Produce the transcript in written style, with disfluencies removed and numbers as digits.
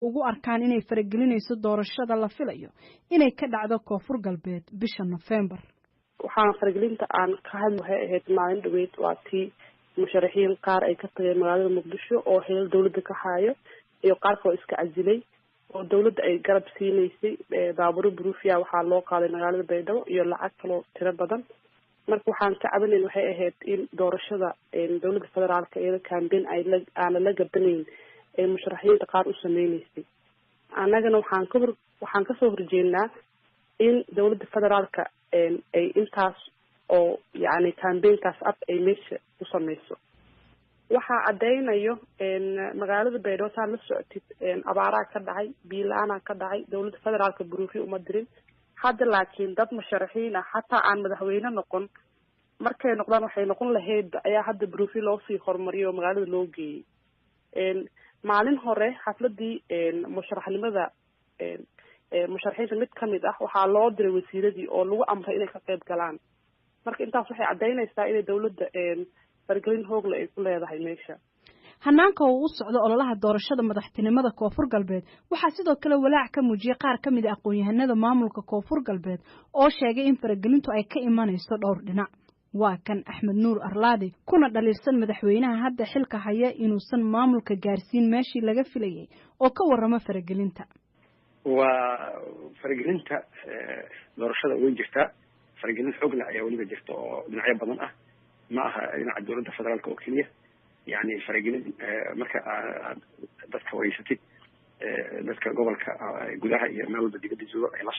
ugu arkaan inay faragelinayso doorashada la filayo inay ka dhacdo Koonfur Galbeed bisha November. waxaan faragelinta aan ka hadlo waxay ahayd maalin dhaweyd waa tii musharaxiin qaar ay ka tageen magaalada Muqdisho oo heel dawladda ka haayo iyo qaar kale iska casilay oo dawladda ay garab siineysay baaburo burufiya waxaa loo qaaday magaalada Baydhabo iyo lacag kale tiro badan marka waxaan ka cabanay waxay ahayd in doorashada dawladda federaalka ee campaign ay aan la gabanayn ee musharaxiinta qaar u sameeynayay annagana waxaan ka soo horjeednaa in dawladda federaalka ay intaas oo yani campaignkaas ab ay meesha u sameyso waxaa cadeynayo magaalada Baydhabo taa la socotid abaaraha ka dhacay biilaana ka dhacay dawladda federaalka burufi uma dirin hadda laakiin dad musharaxiin ah hataa aan madaxweyne noqon markay noqdaan waxay noqon lahayd ayaa hadda burufi loo sii horumariyo magaalada loo geeyay maalin hore xafladii musharaxnimada musharaxiinta mid kamid ah waxaa loo diray wasiiradii oo lagu amray inay ka qayb galaan marka intaas waxay cadeynaysaa inay dawladda fargelin hoogle ay ku leedahay meesha hanaanka uu u socdo ololaha doorashada madaxtinimada Koonfur Galbeed waxaa sidoo kale walaac ka muujiyay qaar kamid ah aqoon-yahanada maamulka Koonfur Galbeed oo sheegay in faragelintu ay ka imanayso dhowr dhinac waa kan Axmed Nuur Arlaadi kuna dhaliirsan madaxweynaha hadda xilka haya inuusan maamulka gaarsiin meeshii laga filayay oo ka warrama faragelinta waa faragelinta doorashada way jirtaa faragelin xoogna ayaa waliba jirta oo dhinacyo badan ah ma aha dhinaca dawladda federaalka oo keliya يعني faragelin marka dadka wareysatid dadka gobolka gudaha iyo meel walba dibadda jooga ay la